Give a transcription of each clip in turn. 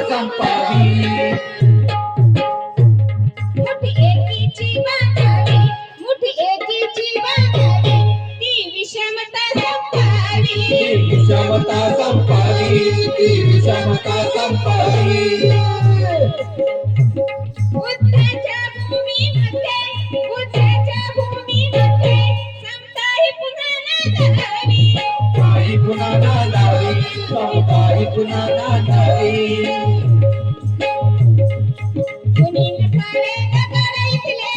संपावी मुठी एकीची बांधावी मुठी एकीची बांधावी ती विषमता संपावी विषमता संपावी विषमता संपावी बुद्धाच्या भूमीमध्ये समता ही पुन्हा नांदावी काही पुन्हा नांदावी काही पुन्हा नांदावी कुणी नसावे दगड इथले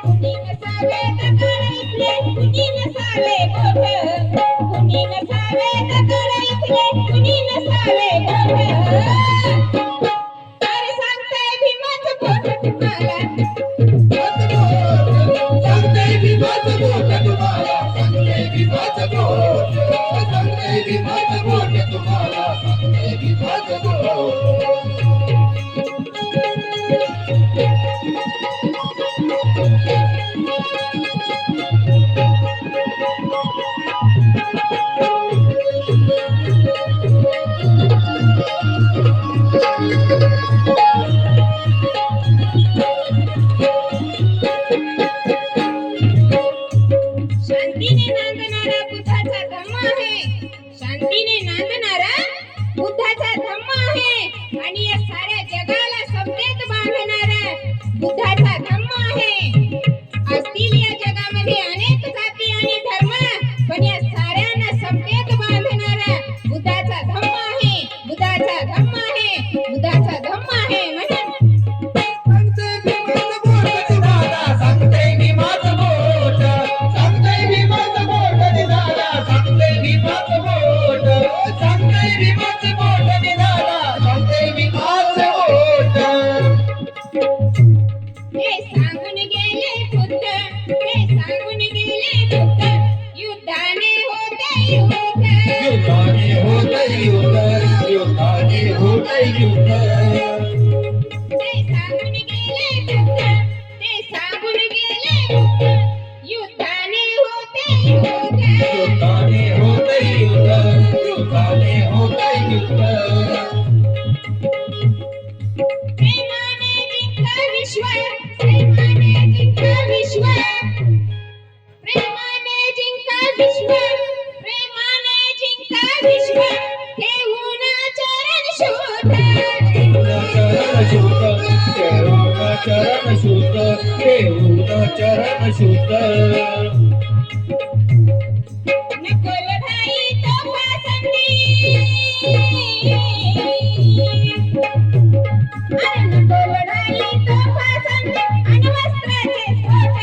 कुणी नसावे दगड इथले कुणी नसावे गोठ कुणी नसावे दगड इथले कुणी नसावे गोठ अरे सांगते भीमाचं पोट तुम्हाला सांगते भीमाचं बोट तुम्हाला सांगते भीमाचं बोट सांगते भीमाचं बोट तुम्हाला सांगते भीमाचं बोट शांतीने नांदणारा बुद्धाचा धम्म आहे शांतीने नांदणारा बुद्धाचा धम्म आहे आणि या साऱ्या जगाला समतेत बांधणारा बुद्धाचा धम्म आहे असतील या जगामध्ये अनेक जाती आणि धर्म पण या साऱ्यांना समतेत बांधणारा बुद्धाचा धम्म आहे बुद्धाचा धम्म आहे बुद्धाचा धम्म आहे म्हणून सांगते भीमाचं बोट सांगते भीमाचं बोट निघाला सांगते भीमाचं बोट सांगते भीमाचं बोट निघाला सांगते भीमाचं बोट हे सांगून गेले बुद्ध हे सांगून गेले बुद्ध युद्धाने होते युद्ध युद्धाने होते युद्ध युद्धाने होते युद्ध ते सांगून गेले बुद्ध ते सांगून गेले बुद्ध युद्धाने होते युद्ध युद्धाने होते युद्ध युद्धाने होते युद्ध प्रेमाने जिंका विश्व प्रेमाने जिंका विश्व प्रेमाने जिंका विश्व प्रेमाने जिंका विश्व ठेवून चरण शोध चरण शुद्ध चरण शुद्ध चरण शुद्ध नको लढाई तोफा संधी अरे नको लढाई तोफा संधी अण्वस्त्राचे स्फोट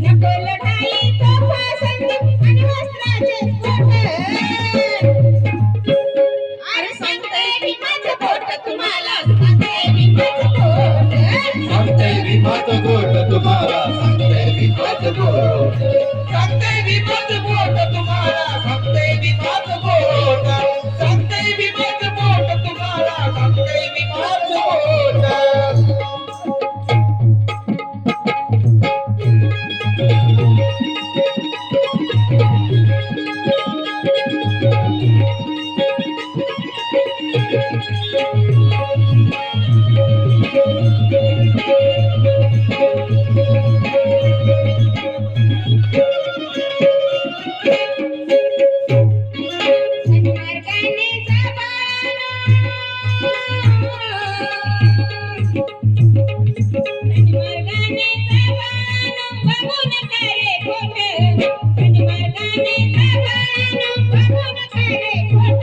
नको लढाई तोफा संधी अण्वस्त्राचे स्फोट अरे सांगते भीमाचं पोट तुम्हाला सांगते भीमाचं पोट सांगते भीमाचं बोट तुम्हाला सांगते भीमाचं बोट सांगते भीमाचं बोट तुम्हाला सांगते भीमाचं बोट सांगते भीमाचं बोट तुम्हाला सांगते भीमाचं बोट सन्मार्गाने जा बाळांनो सन्मार्गाने जा बाळांनो बघू नका रे खोट सन्मार्गाने जा बाळांनो बघू नका रे खोट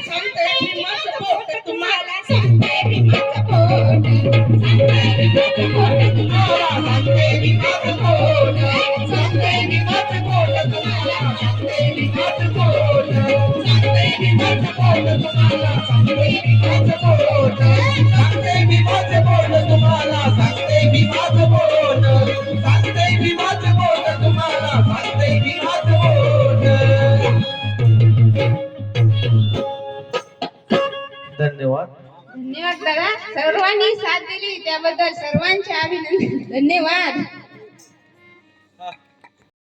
सांगते भीमाचं पोट तुम्हाला सांगते भीमाचं पोट सांगते भीमाचं पोट तुम्हाला सांगते भीमाचं बोट सांगते भीमाचं बोट तुम्हाला सांगते भीमाचं बोट सांगते भीमाचं बोट तुम्हाला सांगते भीमाचं बोट सांगते भीमाचं बोट तुम्हाला सांगते भीमाचं बोट सांगते भीमाचं बोट तुम्हाला सांगते भीमाचं बोट धन्यवाद धन्यवाद दादा सर्वांनी साथ दिली त्याबद्दल सर्वांचे अभिनंदन धन्यवाद